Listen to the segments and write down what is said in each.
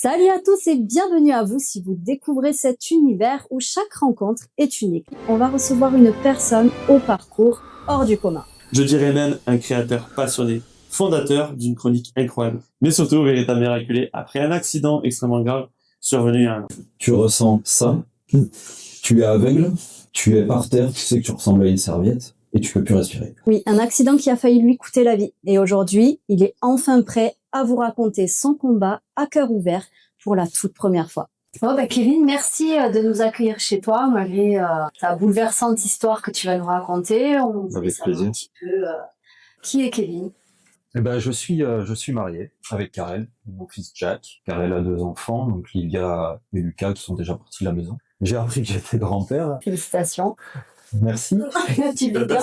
Salut à tous et bienvenue à vous si vous découvrez cet univers où chaque rencontre est unique. On va recevoir une personne au parcours hors du commun. Je dirais même un créateur passionné, fondateur d'une chronique incroyable, mais surtout véritable miraculé après un accident extrêmement grave survenu à un an. Tu ressens ça, tu es aveugle, tu es par terre, tu sais que tu ressembles à une serviette et tu peux plus respirer. Oui, un accident qui a failli lui coûter la vie. Et aujourd'hui, il est enfin prêt à vous raconter son combat à cœur ouvert pour la toute première fois. Bon, Kevin, merci de nous accueillir chez toi, malgré ta bouleversante histoire que tu vas nous raconter. Avec plaisir. Un petit peu, qui est Kevin? Je suis marié avec Karel, mon fils Jack. Karel a 2 enfants, donc Livia et Lucas qui sont déjà partis de la maison. J'ai appris que j'étais grand-père. Félicitations. Merci. Tu vis bien.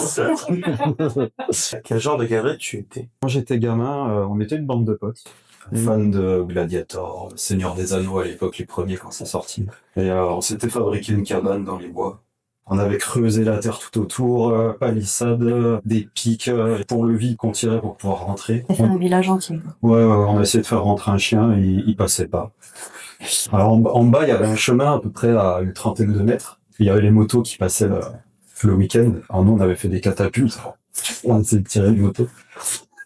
Quel genre de gamin tu étais? Quand j'étais gamin, on était une bande de potes. Fans de Gladiator, Seigneur des Anneaux à l'époque, les premiers quand c'est sorti. Et on s'était fabriqué une cabane dans les bois. On avait creusé la terre tout autour, palissade, des pics pour le vide qu'on tirait pour pouvoir rentrer. C'est un village entier. Ouais, on a essayé de faire rentrer un chien et il passait pas. Alors en bas, il y avait un chemin à peu près à une trentaine de mètres. Il y avait les motos qui passaient le week-end. Alors nous, on avait fait des catapultes. On essayait de tirer les motos.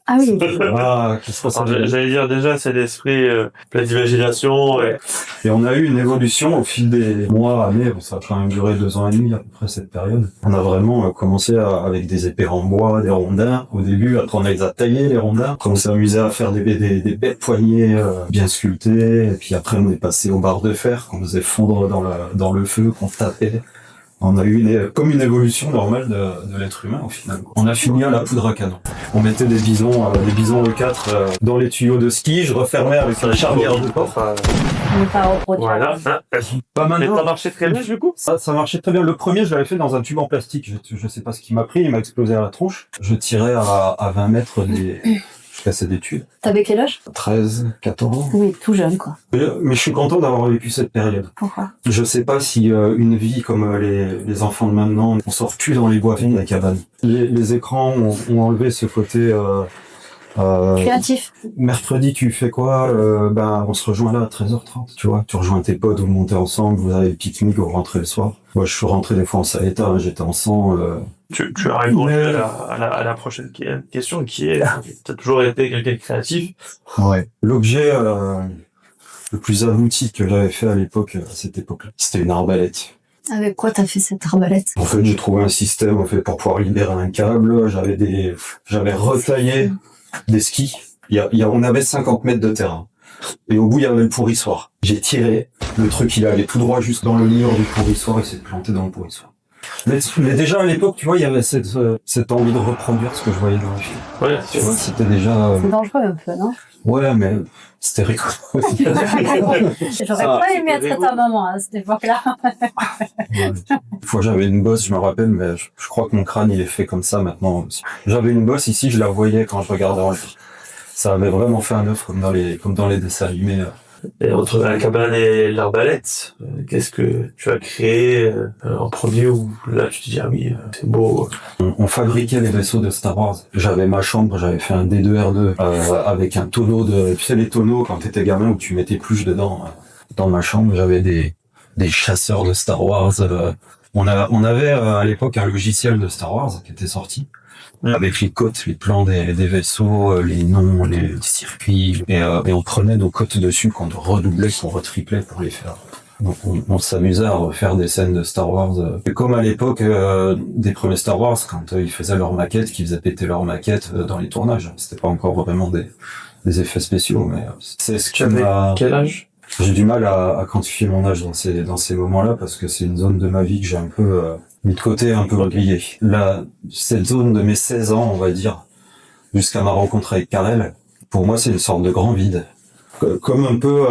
Ah oui. Ah, qu'est-ce que ça veut dire ? J'allais dire déjà, c'est l'esprit, plein d'imagination. Et on a eu une évolution au fil des mois, années. Bon, ça a quand même duré 2 ans et demi à peu près cette période. On a vraiment commencé avec des épées en bois, des rondins au début. Après, on les a taillés, les rondins. Après, on s'est amusé à faire des bêtes poignées bien sculptées. Et puis après, on est passé aux barres de fer qu'on faisait fondre dans le feu, qu'on tapait. On a eu comme une évolution normale de l'être humain au final. On a fini à la poudre à canon. On mettait des bisons E4 dans les tuyaux de ski. Je refermais avec une charnière de porc. On n'est pas reproduit. Voilà. Pas Mais maintenant. ça marchait très bien du coup? Ça marchait très bien. Le premier, je l'avais fait dans un tube en plastique. Je sais pas ce qui m'a pris. Il m'a explosé à la tronche. Je tirais à 20 mètres je cassais des tubes. T'avais quel âge? 13, 14 ans. Oui, tout jeune, quoi. Mais je suis content d'avoir vécu cette période. Pourquoi? Je sais pas si une vie comme les enfants de maintenant, on sort plus dans les bois, dans les cabanes. Les écrans ont enlevé ce côté... Créatif. Mercredi, tu fais quoi? On se rejoint là à 13h30, tu vois. Tu rejoins tes potes, vous montez ensemble, vous avez le pique-nique, vous rentrez le soir. Moi, je suis rentré des fois en sale état, j'étais en sang. Tu as répondu à la prochaine question qui est, t'as toujours été quelqu'un de créatif. Ouais. L'objet le plus abouti que j'avais fait à l'époque, à cette époque-là, c'était une arbalète. Avec quoi t'as fait cette arbalète? En fait, j'ai trouvé un système pour pouvoir libérer un câble. J'avais retaillé des skis. On avait 50 mètres de terrain. Et au bout, il y avait le pourrissoir. J'ai tiré. Le truc, il allait tout droit juste dans le mur du pourrissoir et s'est planté dans le pourrissoir. Mais déjà, à l'époque, tu vois, il y avait cette envie de reproduire ce que je voyais dans le film. Ouais, Tu vois, c'était déjà... C'est dangereux un peu, non? Ouais, mais c'était rigolo. J'aurais pas aimé être ta maman à cette époque-là. Ouais. Une fois, j'avais une bosse, je me rappelle, mais je crois que mon crâne, il est fait comme ça maintenant aussi. J'avais une bosse ici, je la voyais quand je regardais en l'air. Ça avait vraiment fait un œuf comme dans les dessins animés. Et entre la cabane et l'arbalète, qu'est-ce que tu as créé en premier où là tu te dis ah oui, c'est beau. On fabriquait les vaisseaux de Star Wars. J'avais ma chambre, j'avais fait un D2R2 avec un tonneau tu sais les tonneaux quand t'étais gamin où tu mettais pluche dedans. Dans ma chambre, j'avais des chasseurs de Star Wars. On avait à l'époque un logiciel de Star Wars qui était sorti. Avec les cotes, les plans des vaisseaux, les noms, les circuits, et on prenait nos cotes dessus qu'on redoublait, qu'on retriplait pour les faire. Donc on s'amusait à refaire des scènes de Star Wars. Et comme à l'époque des premiers Star Wars, quand ils faisaient leurs maquettes, qu'ils faisaient péter leurs maquettes dans les tournages. C'était pas encore vraiment des effets spéciaux, mais c'est ce qui m'a... Quel âge? J'ai du mal à quantifier mon âge dans ces moments-là parce que c'est une zone de ma vie que j'ai un peu mis de côté, un peu oubliée. Là, cette zone de mes 16 ans, on va dire, jusqu'à ma rencontre avec Karel, pour moi, c'est une sorte de grand vide. Comme un peu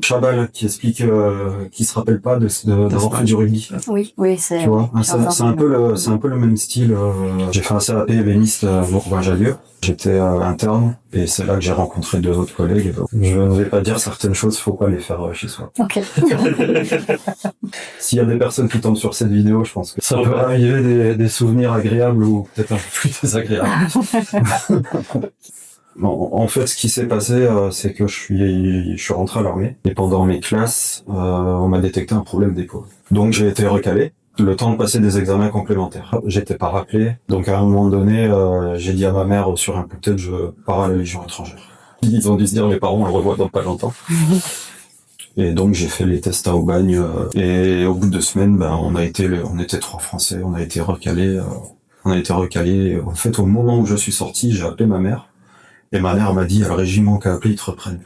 Chabal qui explique qui se rappelle pas d'avoir fait du rugby. Oui, c'est... Tu vois, c'est un peu le même style. J'ai fait un CAP ébéniste à Bourgoin-Jallieu. J'étais interne et c'est là que j'ai rencontré 2 autres collègues. Je ne vais pas dire certaines choses, faut pas les faire chez soi. Ok. S'il y a des personnes qui tombent sur cette vidéo, je pense que ça peut arriver des souvenirs agréables ou peut-être un peu plus désagréables. En fait, ce qui s'est passé, c'est que je suis rentré à l'armée et pendant mes classes, on m'a détecté un problème d'épaule. Donc j'ai été recalé. Le temps de passer des examens complémentaires. J'étais pas rappelé. Donc à un moment donné, j'ai dit à ma mère sur un coup de tête, je pars à la Légion étrangère. Ils ont dû se dire, mes parents, on le revoit dans pas longtemps. Et donc j'ai fait les tests à Aubagne et au bout de 2 semaines, on était 3 Français, on a été recalés. En fait, au moment où je suis sorti, j'ai appelé ma mère et ma mère m'a dit, il y a le régiment qui a appelé, ils te reprennent.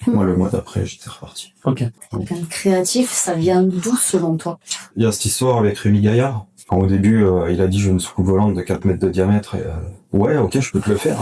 Moi, le mois d'après, j'étais reparti. Ok. Quelqu'un de créatif, ça vient d'où selon toi? Il y a cette histoire avec Rémi Gaillard. Quand au début, il a dit, je veux une soucoupe volante de 4 mètres de diamètre. Et, ouais, ok, je peux te le faire.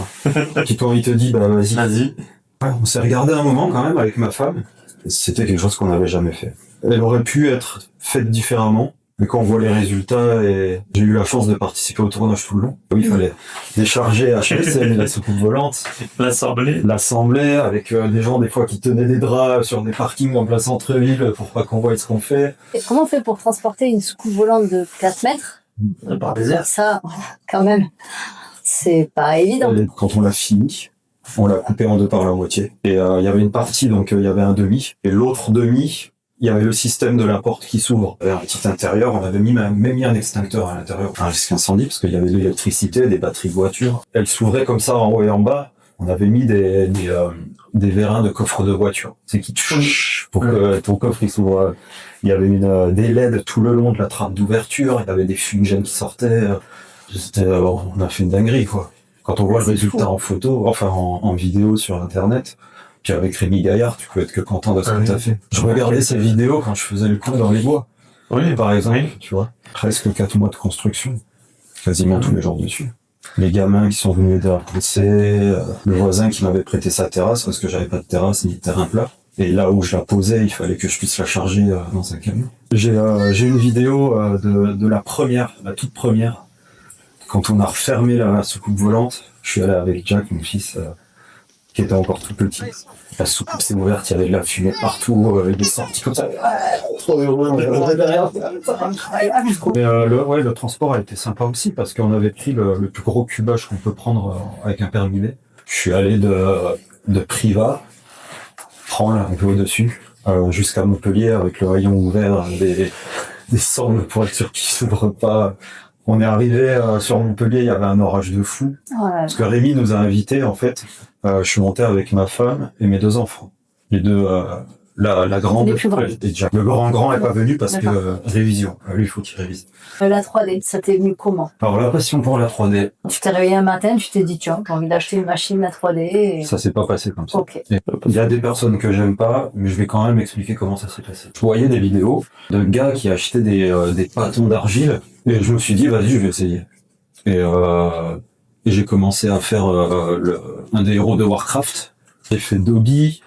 Puis quand il te dit, vas-y. Vas-y. Ouais, on s'est regardé un moment quand même avec ma femme. C'était quelque chose qu'on n'avait jamais fait. Elle aurait pu être faite différemment. Mais quand on voit les résultats, et j'ai eu la chance de participer au tournage tout le long. Oui, il fallait décharger HSM et la soucoupe volante. L'assembler avec des gens des fois qui tenaient des draps sur des parkings en plein centre-ville pour pas qu'on voie ce qu'on fait. Et comment on fait pour transporter une soucoupe volante de 4 mètres? Par des airs. Ça, voilà, quand même, c'est pas évident. Et quand on l'a fini, on l'a coupé en 2 par la moitié. Et il y avait une partie, donc il y avait un demi. Et l'autre demi, il y avait le système de la porte qui s'ouvre. Il y avait un petit intérieur, on avait même mis un extincteur à l'intérieur. Un risque incendie, parce qu'il y avait de l'électricité, des batteries de voiture. Elle s'ouvrait comme ça en haut et en bas. On avait mis des vérins de coffre de voiture. C'est qui pour que ton coffre il s'ouvre. Il y avait des LED tout le long de la trappe d'ouverture. Il y avait des fumigènes qui sortaient. On a fait une dinguerie, quoi. Quand on voit le résultat en photo, enfin en vidéo sur Internet, puis avec Rémi Gaillard, tu peux être que content de ce que t'as fait. Je regardais ces vidéos quand je faisais le coup dans les bois. Oui, Par exemple, tu vois. Presque 4 mois de construction. Quasiment tous les jours dessus. Les gamins qui sont venus aider à pousser, le voisin qui m'avait prêté sa terrasse parce que j'avais pas de terrasse ni de terrain plat. Et là où je la posais, il fallait que je puisse la charger dans un camion. J'ai une vidéo de la toute première. Quand on a refermé la soucoupe volante, je suis allé avec Jack, mon fils, qui était encore tout petit. La soucoupe s'est ouverte, il y avait de la fumée partout, il est sorti comme ça. Mais le transport a été sympa aussi parce qu'on avait pris le plus gros cubage qu'on peut prendre avec un permis B. Je suis allé de Privas, prendre un peu au-dessus, jusqu'à Montpellier avec le rayon ouvert, des sangles pour être sûr qu'il s'ouvre pas. On est arrivé sur Montpellier, il y avait un orage de fou. Ouais. Parce que Rémi nous a invités, en fait. Je suis monté avec ma femme et mes 2 enfants. Les deux, la grande Les plus grands. et Jack. Le grand est pas venu parce que révision. Lui, il faut qu'il révise. La 3D, ça t'est venu comment? Alors, la passion pour la 3D, Tu t'es réveillé un matin, tu t'es dit, tiens, j'ai envie d'acheter une machine à 3D. Et... ça s'est pas passé comme ça. Ok. Et il y a des personnes que j'aime pas, mais je vais quand même expliquer comment ça s'est passé. Je voyais des vidéos de gars qui achetaient des bâtons d'argile et je me suis dit, vas-y, je vais essayer. Et j'ai commencé à faire un des héros de Warcraft. J'ai fait Dobby,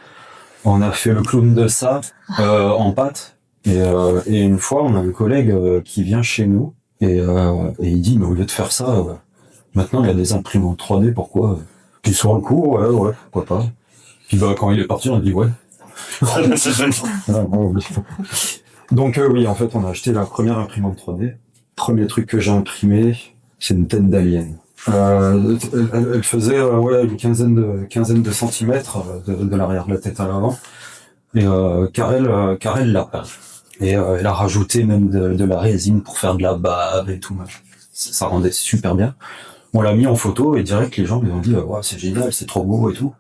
on a fait le clown de ça en pâte. Et une fois, on a un collègue qui vient chez nous et il dit, mais au lieu de faire ça, maintenant il y a des imprimantes 3D, pourquoi Puis sur le coup, ouais, pourquoi pas. Puis quand il est parti, on a dit ouais. Donc oui, en fait, on a acheté la première imprimante 3D. Premier truc que j'ai imprimé, c'est une tête d'alien. Elle faisait une quinzaine de centimètres de l'arrière de la tête à l'avant. Et Karel l'a peint. Et elle a rajouté même de la résine pour faire de la bave et tout. Ça rendait super bien. On l'a mis en photo et direct les gens nous ont dit ouais, c'est génial, c'est trop beau et tout.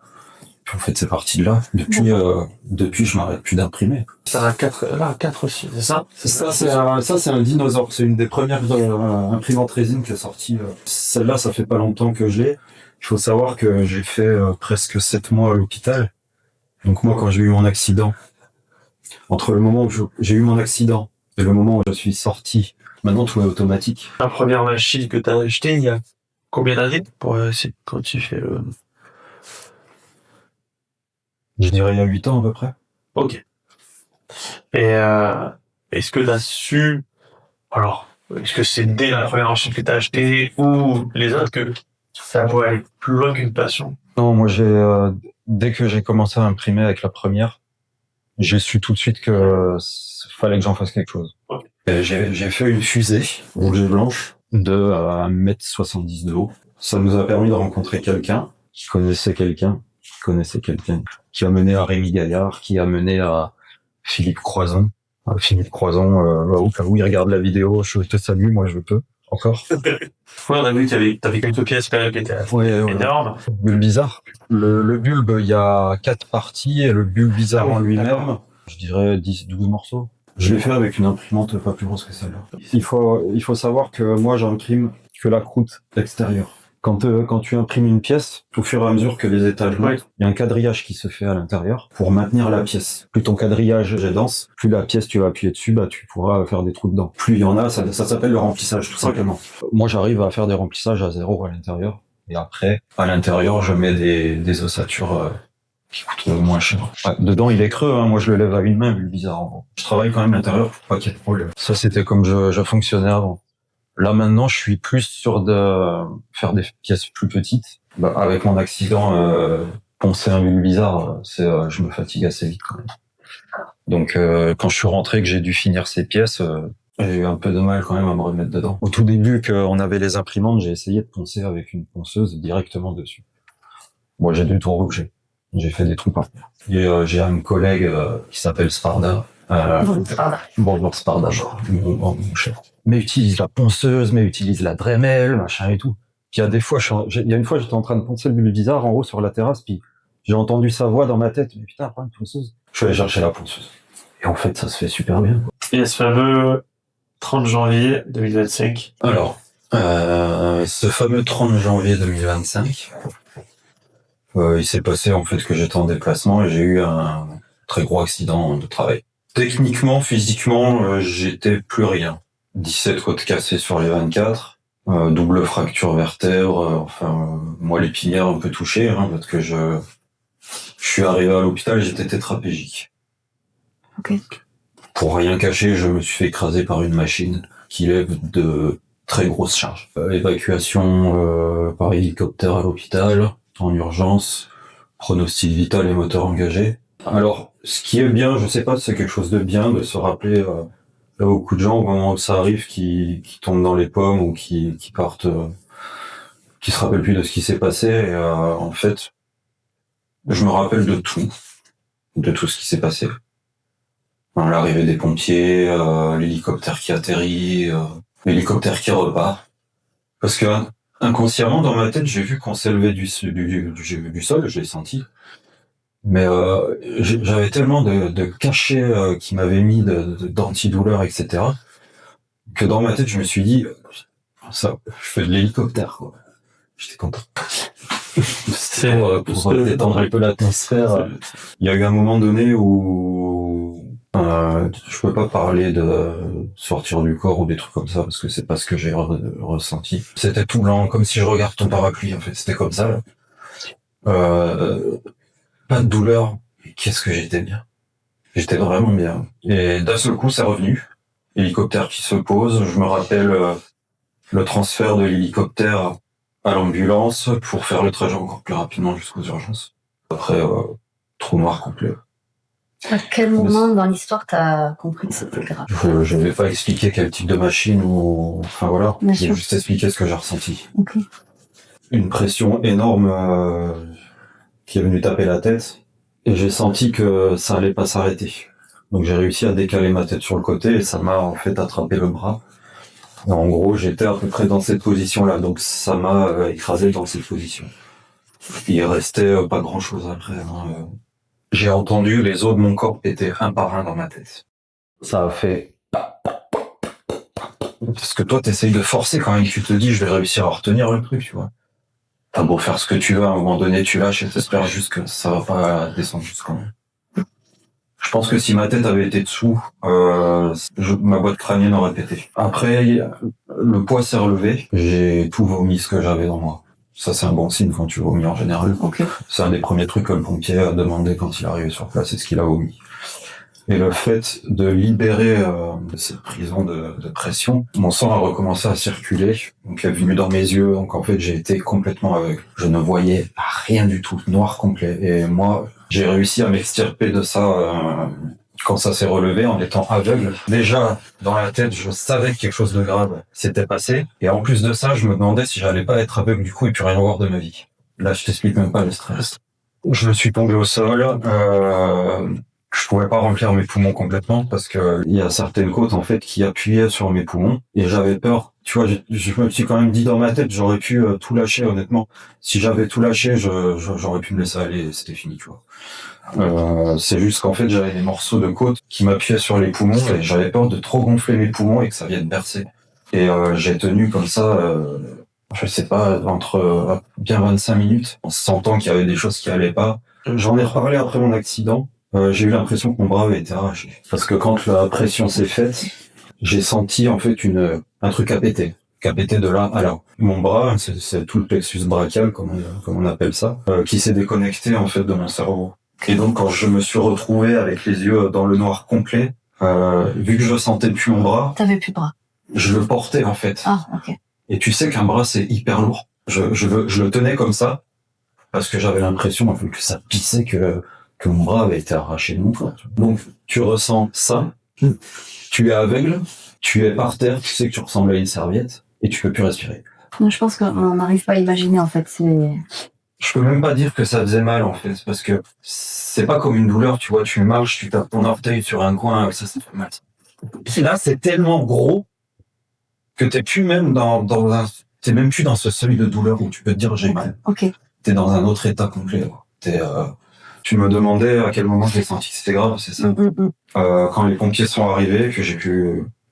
Puis en fait c'est parti de là. Depuis je m'arrête plus d'imprimer. Ça a 4 aussi, c'est ça? Ça c'est un dinosaure. C'est une des premières imprimantes résine qui est sortie. Celle-là ça fait pas longtemps que je l'ai. Il faut savoir que j'ai fait presque 7 mois à l'hôpital. Donc moi quand j'ai eu mon accident, entre le moment où j'ai eu mon accident et le moment où je suis sorti, maintenant tout est automatique. La première machine que t'as achetée, il y a combien d'années pour quand tu fais le... Je dirais il y a 8 ans à peu près. Ok. Et est-ce que t'as su... Alors, est-ce que c'est dès la première machine que t'as achetée ou les autres que ça pourrait aller plus loin qu'une passion? Non, moi dès que j'ai commencé à imprimer avec la première, j'ai su tout de suite que fallait que j'en fasse quelque chose. Okay. Et j'ai fait une fusée rouge et blanche de 1m70 de haut. Ça nous a permis de rencontrer quelqu'un qui connaissait quelqu'un, qui a mené à Rémi Gaillard, qui a mené à Philippe Croison. Philippe Croison, au cas où il regarde la vidéo, je te salue, moi je peux encore. Ouais, on a vu que t'avais quelques pièces quand même qui étaient énormes. Bulbe bizarre. Le bulbe, il y a 4 parties et le bulbe bizarre en lui-même, je dirais 10-12 morceaux. Je l'ai fait avec une imprimante pas plus grosse que celle-là. Il faut savoir que moi j'imprime que la croûte extérieure. Quand tu imprimes une pièce, au fur et à mesure que les étages montent, il y a un quadrillage qui se fait à l'intérieur pour maintenir la pièce. Plus ton quadrillage est dense, plus la pièce tu vas appuyer dessus, tu pourras faire des trous dedans. Plus il y en a, ça s'appelle le remplissage tout simplement. Moi j'arrive à faire des remplissages à 0 à l'intérieur. Et après, à l'intérieur, je mets des ossatures qui coûtent moins cher. Ouais, dedans il est creux, hein. Moi je le lève à une main, vu le bizarre en gros. Je travaille quand même l'intérieur pour pas qu'il y ait de problème. Ça c'était comme je fonctionnais avant. Là maintenant, je suis plus sûr de faire des pièces plus petites. Avec mon accident, poncer un bulbe bizarre, je me fatigue assez vite quand même. Donc quand je suis rentré, que j'ai dû finir ces pièces, j'ai eu un peu de mal quand même à me remettre dedans. Au tout début, qu'on avait les imprimantes, j'ai essayé de poncer avec une ponceuse directement dessus. Moi, j'ai dû tout reboucher. J'ai fait des trous partout. Et j'ai un collègue qui s'appelle Sparda. Bonjour Sparda, mon cher. Mais utilise la ponceuse, mais utilise la Dremel, machin et tout. Puis il y a des fois, j'étais en train de poncer le bulbe bizarre en haut sur la terrasse, puis j'ai entendu sa voix dans ma tête. Mais putain, pas une ponceuse. Je suis allé chercher la ponceuse. Et en fait, ça se fait super bien. Et ce fameux 30 janvier 2025. Alors, ce fameux 30 janvier 2025, il s'est passé en fait que j'étais en déplacement et j'ai eu un très gros accident de travail. Techniquement, physiquement, j'étais plus rien. 17 côtes cassées sur les 24, double fracture vertèbre, moelle épinière un peu touchée, hein, parce que je suis arrivé à l'hôpital, j'étais tétraplégique. Ok. Pour rien cacher, je me suis fait écraser par une machine qui lève de très grosses charges. Évacuation par hélicoptère à l'hôpital, en urgence, pronostic vital et moteur engagé. Alors, ce qui est bien, je sais pas si c'est quelque chose de bien de se rappeler, il y a beaucoup de gens au moment où ça arrive qui tombent dans les pommes ou qui partent, qui se rappellent plus de ce qui s'est passé. Et, en fait, je me rappelle de tout ce qui s'est passé. L'arrivée des pompiers, l'hélicoptère qui atterrit, l'hélicoptère qui repart. Parce que inconsciemment, dans ma tête, j'ai vu qu'on s'est levé du sol, je l'ai senti. Mais j'avais tellement de cachets qui m'avaient mis d'antidouleurs, etc., que dans ma tête, je me suis dit, ça, je fais de l'hélicoptère, quoi. J'étais content. C'est pour détendre un peu l'atmosphère. Il y a eu un moment donné où je peux pas parler de sortir du corps ou des trucs comme ça parce que c'est pas ce que j'ai ressenti. C'était tout blanc, comme si je regarde ton parapluie, en fait. C'était comme ça, là. Pas de douleur. Mais qu'est-ce que j'étais bien. J'étais vraiment bien. Et d'un seul coup, c'est revenu. Hélicoptère qui se pose. Je me rappelle le transfert de l'hélicoptère à l'ambulance pour faire le trajet encore plus rapidement jusqu'aux urgences. Après, trou noir complet. À quel moment dans l'histoire t'as compris que c'était grave? Je vais pas expliquer quel type de machine ou... Enfin voilà, je vais juste expliquer ce que j'ai ressenti. Okay. Une pression énorme qui est venue taper la tête et j'ai senti que ça allait pas s'arrêter. Donc j'ai réussi à décaler ma tête sur le côté et ça m'a en fait attrapé le bras. Et en gros, j'étais à peu près dans cette position-là, donc ça m'a écrasé dans cette position. Il restait pas grand-chose après. Hein. J'ai entendu les os de mon corps péter un par un dans ma tête. Ça a fait... Parce que toi, t'essayes de forcer quand même, tu te dis, je vais réussir à retenir le truc, tu vois. T'as beau faire ce que tu veux, à un moment donné, tu lâches et t'espères juste que ça va pas descendre jusqu'en haut. Je pense que si ma tête avait été dessous, ma boîte crânienne aurait pété. Après, le poids s'est relevé. J'ai tout vomi ce que j'avais dans moi. Ça, c'est un bon signe quand tu vomis en général. Okay. C'est un des premiers trucs que le pompier a demandé quand il est arrivé sur place, c'est ce qu'il a vomi. Et le fait de libérer de cette prison de pression, mon sang a recommencé à circuler, donc il est venu dans mes yeux, donc en fait j'ai été complètement aveugle. Je ne voyais rien du tout, noir complet. Et moi, j'ai réussi à m'extirper de ça quand ça s'est relevé en étant aveugle. Déjà, dans la tête, je savais que quelque chose de grave s'était passé. Et en plus de ça, je me demandais si j'allais pas être aveugle du coup et plus rien voir de ma vie. Là, je t'explique même pas le stress. Je suis tombé au sol. Je pouvais pas remplir mes poumons complètement parce que il y a certaines côtes en fait qui appuyaient sur mes poumons et j'avais peur. Tu vois, je me suis quand même dit dans ma tête, j'aurais pu tout lâcher honnêtement. Si j'avais tout lâché, j'aurais pu me laisser aller, et c'était fini, tu vois. C'est juste qu'en fait j'avais des morceaux de côte qui m'appuyaient sur les poumons et j'avais peur de trop gonfler mes poumons et que ça vienne bercer. Et j'ai tenu comme ça, je sais pas, entre bien 25 minutes, en sentant qu'il y avait des choses qui allaient pas. J'en ai reparlé après mon accident. J'ai eu l'impression que mon bras avait été arraché. Parce que quand la pression s'est faite, j'ai senti en fait un truc qui a pété de là à là. Mon bras, c'est tout le plexus brachial, comme on appelle ça, qui s'est déconnecté en fait de mon cerveau. Et donc quand je me suis retrouvé avec les yeux dans le noir complet, vu que je sentais plus mon bras, T'avais plus de bras. je le portais en fait. Ah, ok. Et tu sais qu'un bras c'est hyper lourd. Je le tenais comme ça parce que j'avais l'impression en fait que ça pissait que mon bras avait été arraché de mon corps. Donc tu ressens ça, tu es aveugle, tu es par terre, tu sais que tu ressembles à une serviette et tu peux plus respirer. Je pense qu'on n'arrive pas à imaginer en fait. Je peux même pas dire que ça faisait mal en fait, parce que c'est pas comme une douleur, tu vois, tu marches, tu tapes ton orteil sur un coin, ça fait mal. Et là, c'est tellement gros que t'es plus même t'es même plus dans ce seuil de douleur où tu peux te dire j'ai mal. Ok. T'es dans un autre état complet. Tu me demandais à quel moment j'ai senti que c'était grave, c'est ça. Quand les pompiers sont arrivés,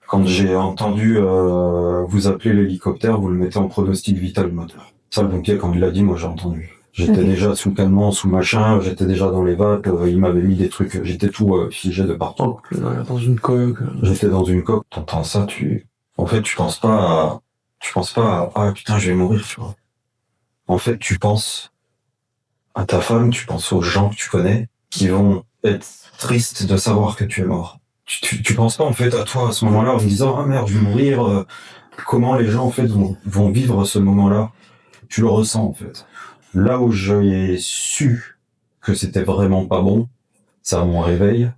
quand j'ai entendu vous appeler l'hélicoptère, vous le mettez en pronostic vital moteur. Ça, le pompier, quand il l'a dit, moi j'ai entendu. J'étais déjà sous calmant, sous machin, j'étais déjà dans les vagues, il m'avait mis des trucs, j'étais tout figé de partout. Dans une coque. J'étais dans une coque, t'entends ça, en fait, tu penses pas à, ah putain, je vais mourir, tu vois. En fait, tu penses à ta femme, tu penses aux gens que tu connais, qui vont être tristes de savoir que tu es mort. Tu penses pas, en fait, à toi, à ce moment-là, en me disant, ah merde, je vais mourir, comment les gens, en fait, vont vivre ce moment-là. Tu le ressens, en fait. Là où j'ai su que c'était vraiment pas bon, c'est à mon réveil.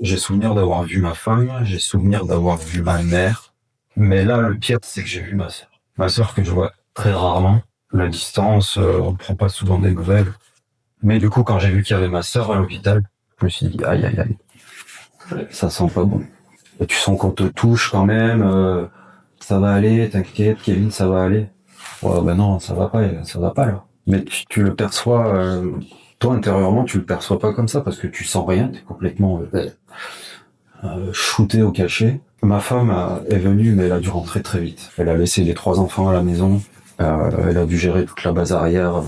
J'ai souvenir d'avoir vu ma femme, j'ai souvenir d'avoir vu ma mère. Mais là, le pire, c'est que j'ai vu ma sœur. Ma sœur que je vois très rarement. La distance, on ne prend pas souvent des nouvelles. Mais du coup, quand j'ai vu qu'il y avait ma sœur à l'hôpital, je me suis dit, aïe, aïe, aïe. Ça sent pas bon. Et tu sens qu'on te touche quand même, ça va aller, t'inquiète, Kevin, ça va aller. Ouais, ben non, ça va pas là. Mais tu le perçois, toi intérieurement, tu le perçois pas comme ça parce que tu sens rien, t'es complètement shooté au cachet. Ma femme est venue, mais elle a dû rentrer très vite. Elle a laissé les 3 enfants à la maison, elle a dû gérer toute la base arrière.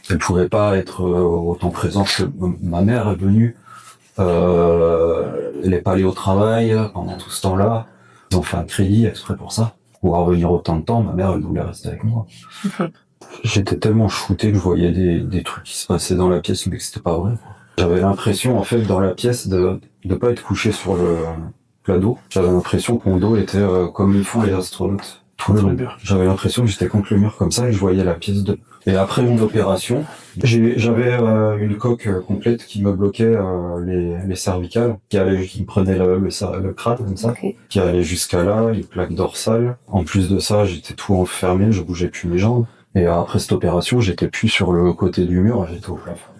Elle pouvait pas être autant présente que ma mère est venue. Elle est pas allée au travail pendant tout ce temps-là. Ils ont fait un crédit exprès pour ça. Pour revenir autant de temps, ma mère, elle voulait rester avec moi. J'étais tellement shooté que je voyais des trucs qui se passaient dans la pièce, mais que c'était pas vrai. J'avais l'impression, en fait, dans la pièce, de pas être couché sur le plat d'eau. J'avais l'impression que mon dos était comme ils font les astronautes. Tout le long. J'avais l'impression que j'étais contre le mur comme ça et je voyais la pièce de... Et après mon opération, j'avais une coque complète qui me bloquait les cervicales, qui me prenait le crâne comme ça, qui allait jusqu'à là, les plaques dorsales. En plus de ça, j'étais tout enfermé, je bougeais plus mes jambes. Et après cette opération, j'étais plus sur le côté du mur, j'étais au plafond.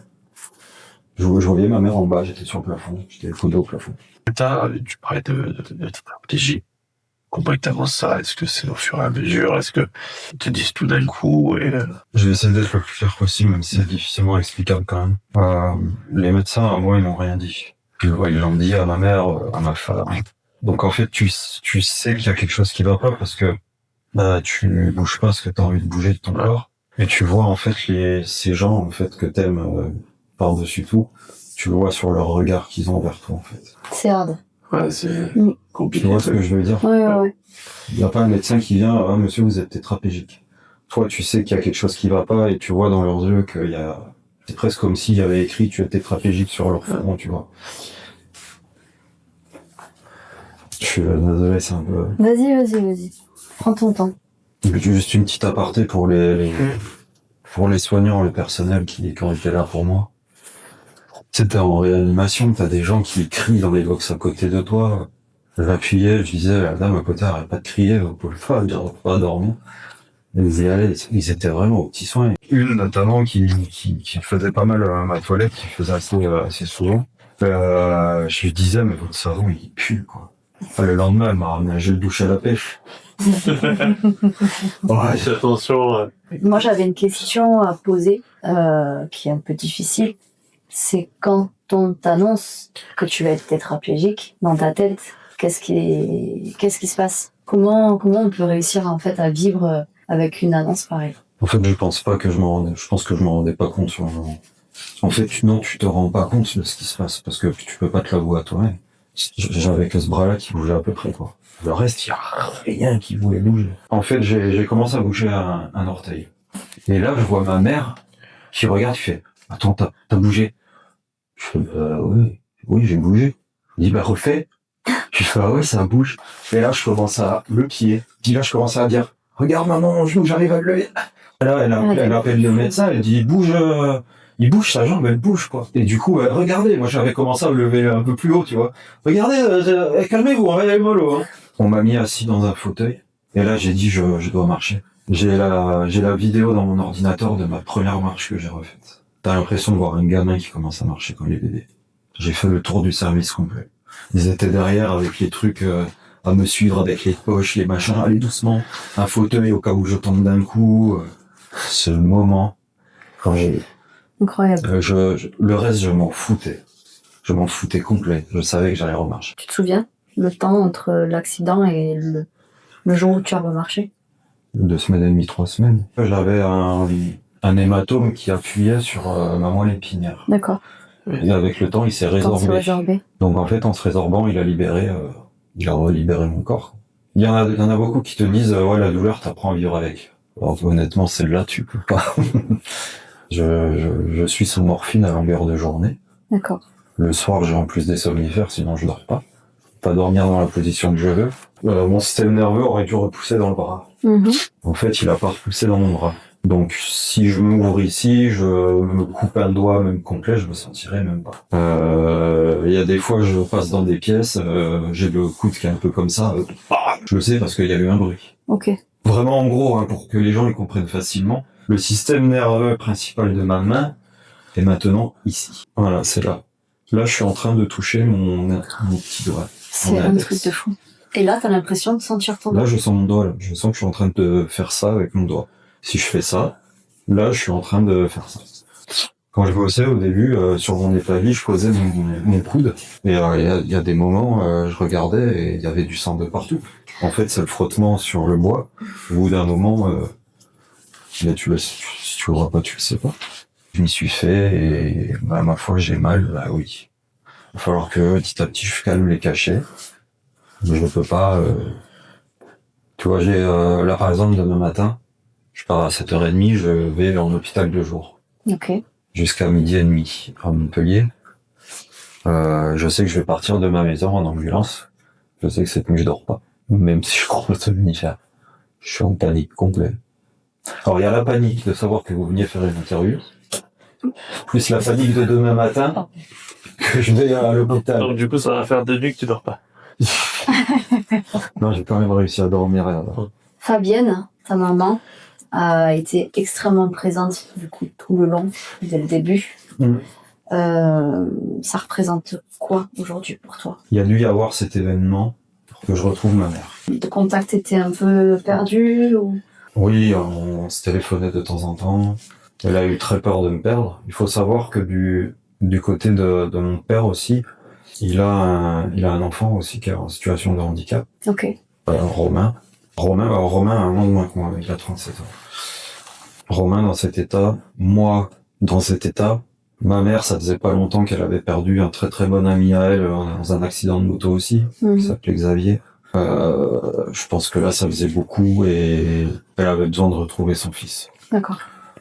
Je voyais ma mère en bas, j'étais sur le plafond, j'étais collé au plafond. Tu parlais de te protéger. Comment ça? Est-ce que c'est au fur et à mesure? Est-ce que ils te disent tout d'un coup Je vais essayer d'être le plus clair possible, même si c'est difficilement explicable quand même. Les médecins, à moi, ils m'ont rien dit. Ils l'ont dit à ma mère, à ma femme. Donc en fait, tu sais qu'il y a quelque chose qui va pas parce que tu bouges pas ce que tu as envie de bouger de ton corps. Et tu vois en fait ces gens en fait que t'aimes par-dessus tout, tu le vois sur leur regard qu'ils ont envers toi en fait. C'est hard. Ouais, c'est compliqué. Tu vois ce que je veux dire? Ouais. Il n'y a pas un médecin qui vient, ah monsieur, vous êtes tétraplégique. Toi, tu sais qu'il y a quelque chose qui va pas et tu vois dans leurs yeux qu'il y a... C'est presque comme s'il y avait écrit tu es tétraplégique sur leur front, tu vois. Je suis désolé, c'est un peu... Vas-y. Prends ton temps. Juste une petite aparté pour les soignants, le personnel qui ont été là pour moi. C'était en réanimation, t'as des gens qui crient dans les box à côté de toi. J'appuyais, je disais, la dame à côté, arrête pas de crier, vous pouvez pas dormir. Ils y allaient, ils étaient vraiment aux petits soins. Une notamment qui faisait pas mal ma toilette, qui faisait assez souvent. Je lui disais, mais votre savon, il pue, quoi. Enfin, le lendemain, elle m'a ramené un gel douche à la pêche. Ouais, fais attention. Moi, j'avais une question à poser, qui est un peu difficile. C'est quand on t'annonce que tu vas être tétraplégique, dans ta tête, qu'est-ce qui se passe? Comment on peut réussir, en fait, à vivre avec une annonce pareille? En fait, je pense que je m'en rendais pas compte sur le moment. En fait, non, tu te rends pas compte de ce qui se passe, parce que tu peux pas te l'avouer à toi-même. J'avais que ce bras-là qui bougeait à peu près, quoi. Le reste, il y a rien qui voulait bouger. En fait, j'ai commencé à bouger un orteil. Et là, je vois ma mère qui regarde, qui fait, attends, t'as bougé? Je fais, oui, j'ai bougé. Il dit, bah, refais. Je fais, ah ouais, ça bouge. Et là, je commence à le pied. Puis là, je commence à dire, regarde, maman, mon genou, j'arrive à le lever. Là, elle appelle le médecin, elle dit, il bouge, sa jambe, elle bouge, quoi. Et du coup, regardez, moi, j'avais commencé à me lever un peu plus haut, tu vois. Regardez, calmez-vous, on va aller mollo, hein. On m'a mis assis dans un fauteuil. Et là, j'ai dit, je dois marcher. J'ai la vidéo dans mon ordinateur de ma première marche que j'ai refaite. T'as l'impression de voir un gamin qui commence à marcher comme les bébés. J'ai fait le tour du service complet. Ils étaient derrière avec les trucs à me suivre, avec les poches, les machins. Allez doucement, un fauteuil au cas où je tombe d'un coup. Ce moment, quand j'ai... Incroyable. Le reste, je m'en foutais. Je m'en foutais complet. Je savais que j'allais remarcher. Tu te souviens le temps entre l'accident et le jour où tu as remarché? 2 semaines et demie, 3 semaines. J'avais un hématome qui appuyait sur ma moelle épinière. D'accord. Et avec le temps, il s'est résorbé. Donc en fait, en se résorbant, il a relibéré mon corps. Il y en a beaucoup qui te disent, ouais, la douleur, t'apprends à vivre avec. Alors honnêtement, celle-là, tu peux pas. Je suis sous morphine à longueur de journée. D'accord. Le soir, j'ai en plus des somnifères, sinon je dors pas. Pas dormir dans la position que je veux. Mon système nerveux aurait dû repousser dans le bras. En fait, il a pas repoussé dans mon bras. Donc, si je m'ouvre ici, je me coupe un doigt même complet, je me sentirais même pas. Il y a des fois, je passe dans des pièces, j'ai le coude qui est un peu comme ça. Je le sais parce qu'il y a eu un bruit. Ok. Vraiment, en gros, hein, pour que les gens les comprennent facilement, le système nerveux principal de ma main est maintenant ici. Voilà, c'est là. Là, je suis en train de toucher mon petit doigt. C'est un truc de fou. Et là, t'as l'impression de sentir ton doigt. Là, je sens mon doigt, là. Je sens que je suis en train de faire ça avec mon doigt. Si je fais ça, là, je suis en train de faire ça. Quand je bossais au début, sur mon établi, je posais mon coude. Et il y a des moments, je regardais et il y avait du sang de partout. En fait, c'est le frottement sur le bois. Au bout d'un moment, si tu le vois pas, tu le sais pas. Je m'y suis fait et bah, ma foi, j'ai mal, bah oui. Il va falloir que petit à petit, je calme les cachets. Mais je peux pas... Tu vois, là, par exemple, demain matin, je pars à 7h30, je vais en hôpital 2 jours. Ok. Jusqu'à 12h30 à Montpellier. Je sais que je vais partir de ma maison en ambulance. Je sais que cette nuit je dors pas. Même si je crois le somnifère. Je suis en panique complète. Alors il y a la panique de savoir que vous veniez faire une interview. Plus la panique de demain matin que je vais à l'hôpital. Donc du coup, ça va faire 2 nuits que tu dors pas. Non, j'ai quand même réussi à dormir. Fabienne, ta maman, a été extrêmement présente du coup tout le long, dès le début. Ça représente quoi aujourd'hui pour toi? Il y a dû y avoir cet événement pour que je retrouve ma mère. Le contact était un peu perdu ou... Oui, on se téléphonait de temps en temps. Elle a eu très peur de me perdre. Il faut savoir que du côté de mon père aussi, il a un enfant aussi qui est en situation de handicap. Ok. Romain a un an de moins que moi, il a 37 ans. Romain dans cet état, moi dans cet état. Ma mère, ça faisait pas longtemps qu'elle avait perdu un très très bon ami à elle dans un accident de moto aussi, qui s'appelait Xavier. Je pense que là, ça faisait beaucoup et elle avait besoin de retrouver son fils. D'accord.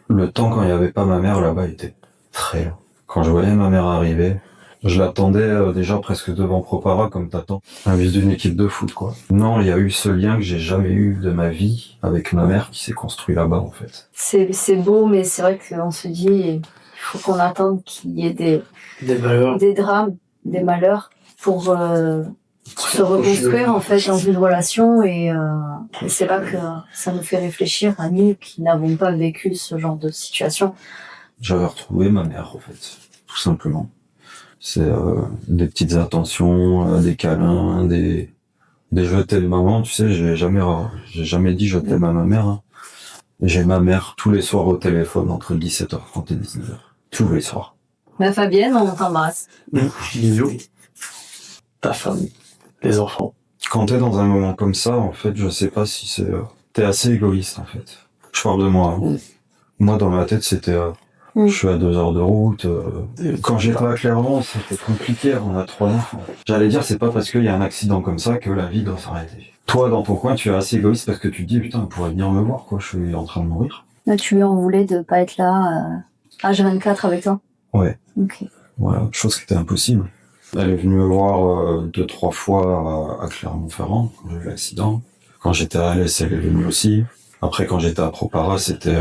Le temps quand il n'y avait pas ma mère là-bas était très long. Quand je voyais ma mère arriver, je l'attendais déjà presque devant Propara comme t'attends un vis d'une équipe de foot quoi. Non, il y a eu ce lien que j'ai jamais eu de ma vie avec ma mère qui s'est construit là-bas en fait. C'est beau, mais c'est vrai qu'on se dit il faut qu'on attende qu'il y ait des malheurs, des drames, des malheurs pour se reconstruire en fait dans une relation et c'est là que ça nous fait réfléchir à nous qui n'avons pas vécu ce genre de situation. J'avais retrouvé ma mère, en fait, tout simplement. C'est des petites attentions, des câlins, des je t'aime maman, tu sais, j'ai jamais dit je t'aime à ma mère. Hein. J'ai ma mère tous les soirs au téléphone entre 17h30 et 19h. Tous les soirs. Ma Fabienne, on t'embrasse. Bisous. Ta femme, les enfants. Quand t'es dans un moment comme ça, en fait, je sais pas si c'est... t'es assez égoïste, en fait. Je parle de moi. Hein. Moi, dans ma tête, c'était... je suis à 2 heures de route. Quand j'étais à Clermont, c'était compliqué. On a 3 enfants. J'allais dire, c'est pas parce qu'il y a un accident comme ça que la vie doit s'arrêter. Toi, dans ton coin, tu es assez égoïste parce que tu te dis, putain, on pourrait venir me voir, quoi. Je suis en train de mourir. Là, tu lui en voulais de pas être là H24 avec toi? Ouais. Ok. Voilà, chose qui était impossible. Elle est venue me voir 2-3 fois à Clermont-Ferrand, quand j'ai eu l'accident. Quand j'étais à Alès, elle est venue aussi. Après, quand j'étais à Propara, c'était...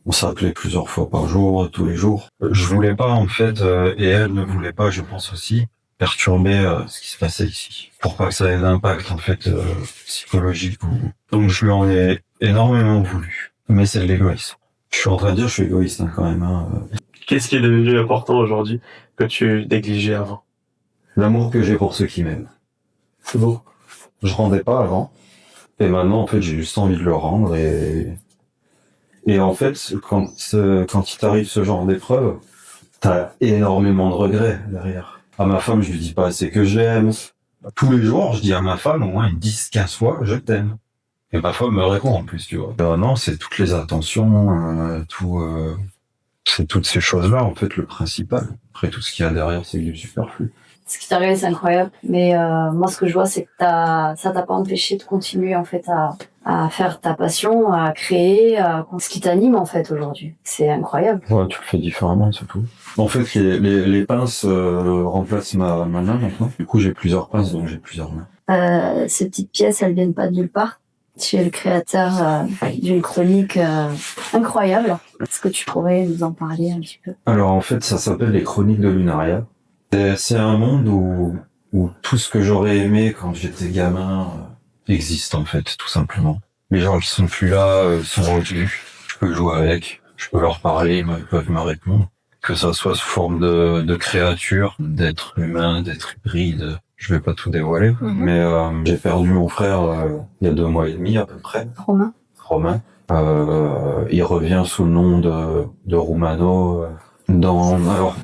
on s'appelait plusieurs fois par jour, tous les jours. Je voulais pas, en fait, et elle ne voulait pas, je pense aussi, perturber ce qui se passait ici. Pour pas que ça ait d'impact, en fait, psychologique. Donc, je lui en ai énormément voulu. Mais c'est de l'égoïsme. Je suis en train de dire, je suis égoïste, hein, quand même. Hein. Qu'est-ce qui est devenu important aujourd'hui que tu négligeais avant? L'amour que j'ai pour ceux qui m'aiment. C'est beau. Je rendais pas avant. Et maintenant, en fait, j'ai juste envie de le rendre et en fait, quand il t'arrive ce genre d'épreuve, t'as énormément de regrets derrière. À ma femme, je lui dis pas assez que je l'aime. Tous les jours, je dis à ma femme au moins 10-15 fois, je t'aime. Et ma femme me répond en plus, tu vois. Non, c'est toutes les attentions, c'est toutes ces choses-là, en fait, le principal. Après, tout ce qu'il y a derrière, c'est du superflu. Ce qui t'arrive, c'est incroyable. Mais moi, ce que je vois, c'est que ça t'a pas empêché de continuer en fait à faire ta passion, à créer, ce qui t'anime en fait aujourd'hui. C'est incroyable. Ouais, tu le fais différemment, c'est tout. En fait, les pinces remplacent ma main maintenant. Du coup, j'ai plusieurs pinces, donc j'ai plusieurs mains. Ces petites pièces, elles viennent pas de nulle part. Tu es le créateur d'une chronique incroyable. Est-ce que tu pourrais nous en parler un petit peu? Alors en fait, ça s'appelle les Chroniques de Lunaria. C'est un monde où tout ce que j'aurais aimé quand j'étais gamin existe en fait, tout simplement. Les gens qui sont plus là sont revenus. Je peux jouer avec, je peux leur parler, ils peuvent me répondre. Que ça soit sous forme de créatures, d'êtres humains, d'êtres hybrides. Je vais pas tout dévoiler, mais j'ai perdu mon frère il y a 2 mois et demi à peu près. Romain. Il revient sous le nom de Romano. Alors,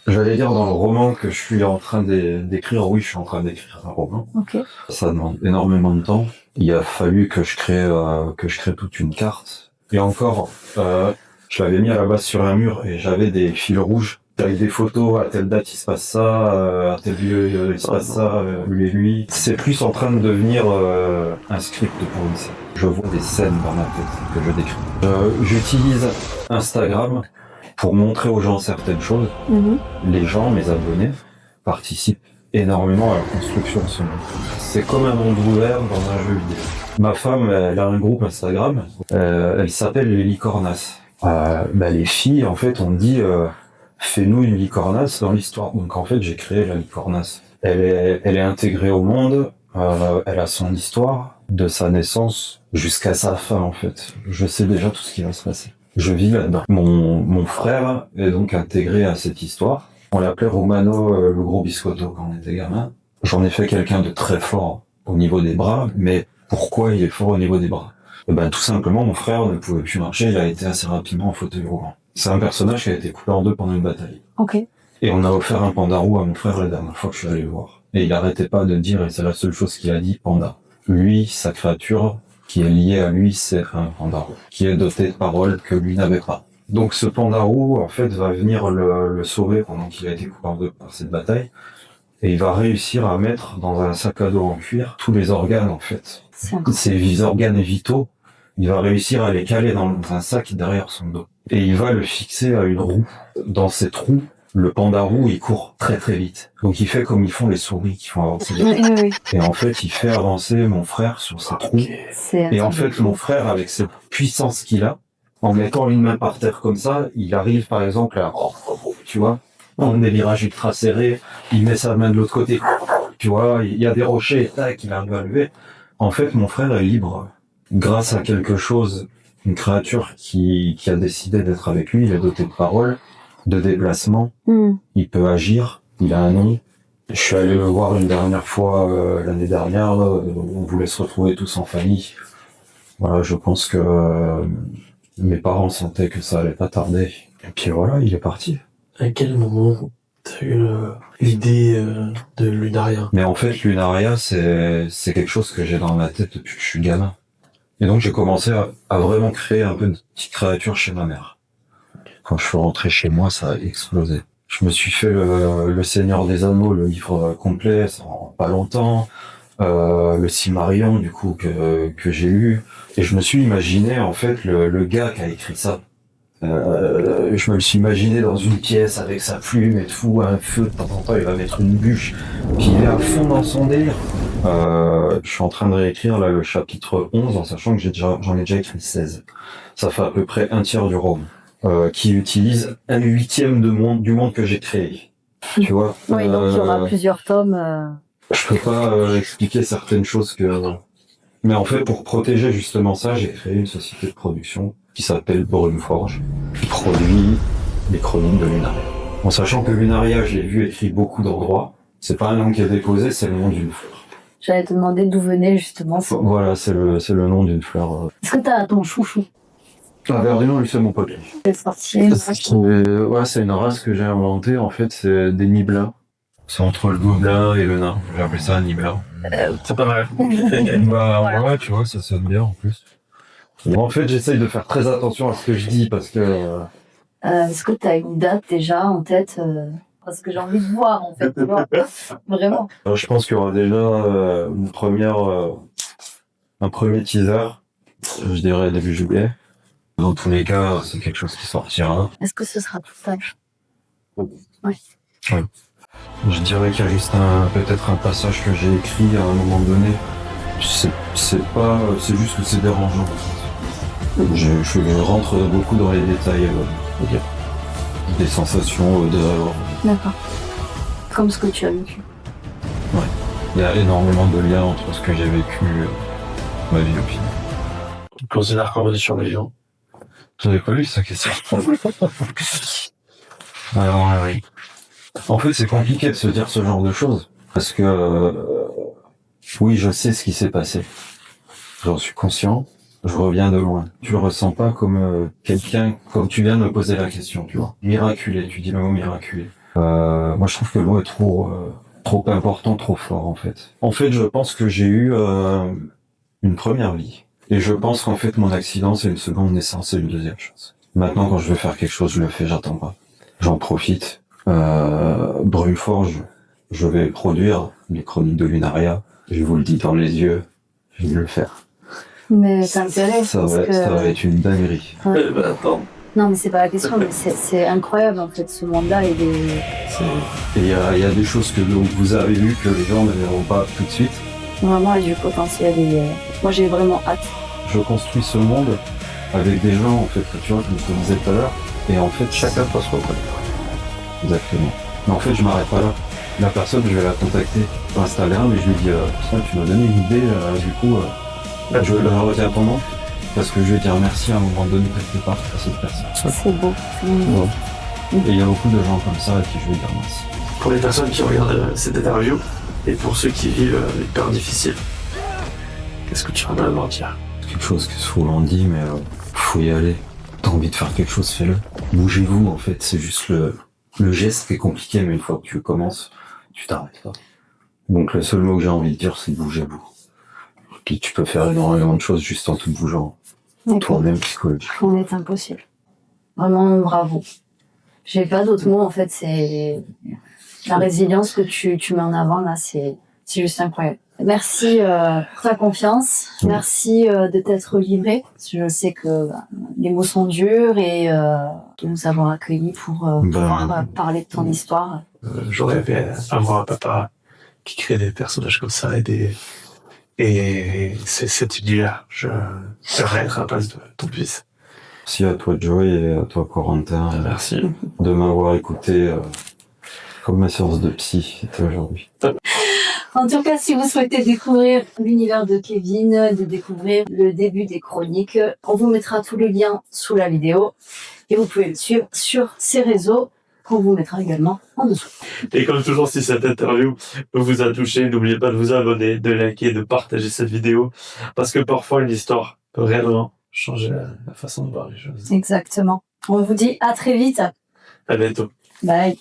j'allais dire dans le roman que je suis en train d'écrire, oui, je suis en train d'écrire un roman. Okay. Ça demande énormément de temps. Il a fallu que je crée toute une carte. Et encore, je l'avais mis à la base sur un mur et j'avais des fils rouges avec des photos, à telle date il se passe ça, à tel lieu il se passe ça, lui et lui. C'est plus en train de devenir un script pour une scène. Je vois des scènes dans ma tête que je décris. J'utilise Instagram pour montrer aux gens certaines choses. Les gens, mes abonnés, participent énormément à la construction de ce monde. C'est comme un monde ouvert dans un jeu vidéo. Ma femme, elle a un groupe Instagram, elle s'appelle les Licornas. Les filles, en fait, on dit fais-nous une licornas dans l'histoire. Donc en fait, j'ai créé la licornas. Elle est intégrée au monde, elle a son histoire, de sa naissance jusqu'à sa fin, en fait. Je sais déjà tout ce qui va se passer. Je vis là-dedans. Mon frère est donc intégré à cette histoire. On l'appelait Romano le gros biscotto quand on était gamin. J'en ai fait quelqu'un de très fort au niveau des bras, mais pourquoi il est fort au niveau des bras? Tout simplement, mon frère ne pouvait plus marcher, il a été assez rapidement en fauteuil roulant. C'est un personnage qui a été coupé en 2 pendant une bataille. Ok. Et on a offert un panda roux à mon frère la dernière fois que je suis allé le voir. Et il arrêtait pas de dire, et c'est la seule chose qu'il a dit, panda. Lui, sa créature qui est liée à lui, c'est un panda roux, qui est doté de paroles que lui n'avait pas. Donc ce panda roux, en fait, va venir le sauver pendant qu'il a été coupé en 2 par cette bataille. Et il va réussir à mettre dans un sac à dos en cuir tous les organes, en fait. Ces organes vitaux, il va réussir à les caler dans un sac derrière son dos. Et il va le fixer à une roue. Dans cette roue, le panda roux, il court très très vite. Donc il fait comme ils font les souris qui font avancer les gens. Et en fait, il fait avancer mon frère sur cette roue. Et en fait, mon frère, avec cette puissance qu'il a, en mettant une main par terre comme ça, il arrive par exemple à, tu vois, prendre des virages ultra serrés, il met sa main de l'autre côté, tu vois, il y a des rochers, et tac, il arrive à lever. En fait, mon frère est libre grâce à quelque chose, une créature qui a décidé d'être avec lui. Il est doté de parole, de déplacement. Il peut agir. Il a un nom. Je suis allé le voir une dernière fois l'année dernière. On voulait se retrouver tous en famille. Voilà, je pense que mes parents sentaient que ça allait pas tarder. Et puis voilà, il est parti. À quel moment t'as eu l'idée de Lunaria? Mais en fait, Lunaria, c'est quelque chose que j'ai dans ma tête depuis que je suis gamin. Et donc, j'ai commencé à vraiment créer un peu de petite créature chez ma mère. Quand je suis rentré chez moi, ça a explosé. Je me suis fait le Seigneur des Anneaux, le livre complet, ça en pas longtemps. Le Silmarillion, du coup, que j'ai lu. Et je me suis imaginé, en fait, le gars qui a écrit ça. Je me le suis imaginé dans une pièce avec sa plume et tout, un feu, de temps en temps il va mettre une bûche, puis il est à fond dans son délire. Je suis en train de réécrire là le chapitre 11 en sachant que j'en ai déjà écrit 16. Ça fait à peu près un tiers du roman, qui utilise un huitième du monde que j'ai créé. Tu vois? Oui, donc il y aura plusieurs tomes. Je peux pas expliquer certaines choses mais en fait, pour protéger justement ça, j'ai créé une société de production qui s'appelle Brumeforge, qui produit les chroniques de Lunaria. En sachant que Lunaria, je l'ai vu écrit beaucoup d'endroits, c'est pas un nom qui est déposé, c'est le nom d'une fleur. J'allais te demander d'où venait justement ça. Voilà, c'est le nom d'une fleur. Est-ce que t'as ton chouchou? Ah, Verdun, lui, c'est mon pote. C'est sorti. Ouais, c'est une race que j'ai inventée, en fait, c'est des Nibelins. C'est entre le gobelin et le nain. J'ai appelé ça un Nibelin. C'est pas mal. Bah, ouais, tu vois, ça sonne bien en plus. Bon, en fait, j'essaye de faire très attention à ce que je dis parce que... Est-ce que t'as une date déjà en tête parce que j'ai envie de voir en fait, tu vois. Vraiment. Je pense qu'il y aura déjà un premier teaser, je dirais début juillet. Dans tous les cas, c'est quelque chose qui sortira. Est-ce que ce sera tout sage? Oui. Oui. Je dirais qu'il y a juste peut-être un passage que j'ai écrit à un moment donné. C'est juste que c'est dérangeant. Je rentre beaucoup dans les détails des sensations d'œuvre. D'accord. Comme ce que tu as vécu. Ouais. Il y a énormément de liens entre ce que j'ai vécu, ma vie au final. Tu considères qu'on est sur les gens? J'avais pas lu sa question. Alors, oui. En fait, c'est compliqué de se dire ce genre de choses. Parce que, oui, je sais ce qui s'est passé. J'en suis conscient. Je reviens de loin. Tu le ressens pas comme quelqu'un, comme tu viens de me poser la question, tu vois. Miraculé, tu dis le mot miraculé. Moi, je trouve que le mot est trop important, trop fort, en fait. En fait, je pense que j'ai eu une première vie. Et je pense qu'en fait, mon accident, c'est une seconde naissance et une deuxième chance. Maintenant, quand je veux faire quelque chose, je le fais, j'attends pas. J'en profite. Brumeforge, je vais produire les chroniques de Lunaria. Je vous le dis dans les yeux, je vais le faire. Mais t'as intérêt. Ça va être une dinguerie. Ouais. Attends. Non, mais c'est pas la question, mais c'est incroyable en fait, ce monde-là. Et il y a des choses que vous avez vues que les gens ne verront pas tout de suite. Vraiment, il y a du potentiel et moi j'ai vraiment hâte. Je construis ce monde avec des gens, en fait, tu vois, comme je te disais tout à l'heure, et en fait, chacun peut se reconnaître. Exactement. Mais en fait, je m'arrête pas là. La personne, je vais la contacter sur Instagram et je lui dis, tu m'as donné une idée, du coup, je la retiens ton nom, parce que je vais dire merci à un moment donné quelque part à cette personne. C'est beau. Ouais. Et il y a beaucoup de gens comme ça à qui je vais dire merci. Pour les personnes qui regardent cette interview, et pour ceux qui vivent une période difficile, qu'est-ce que tu vas leur dire? Quelque chose que souvent on dit, mais faut y aller. T'as envie de faire quelque chose, fais-le. Bougez-vous, en fait, c'est juste le geste qui est compliqué, mais une fois que tu commences, tu t'arrêtes pas. Donc le seul mot que j'ai envie de dire, c'est bougez-vous. Puis tu peux faire énormément de choses juste en te bougeant. Toi-même psychologiquement. On est impossible. Vraiment, bravo. J'ai pas d'autres mots, en fait, c'est la résilience que tu mets en avant, là, c'est juste incroyable. Merci pour ta confiance, merci de t'être livré. Je sais que les mots sont durs et de nous avoir accueillis pour pouvoir parler de ton histoire. J'aurais rêvé avoir un papa qui crée des personnages comme ça et c'est cette idée-là. Je rêverais être à la place de ton fils. Merci à toi Joey et à toi Corentin. Merci. De m'avoir écouté comme ma séance de psy c'était aujourd'hui. En tout cas, si vous souhaitez découvrir l'univers de Kevin, de découvrir le début des chroniques, on vous mettra tous les liens sous la vidéo et vous pouvez le suivre sur ses réseaux qu'on vous mettra également en dessous. Et comme toujours, si cette interview vous a touché, n'oubliez pas de vous abonner, de liker, de partager cette vidéo, parce que parfois une histoire peut réellement changer la façon de voir les choses. Exactement. On vous dit à très vite. À bientôt. Bye.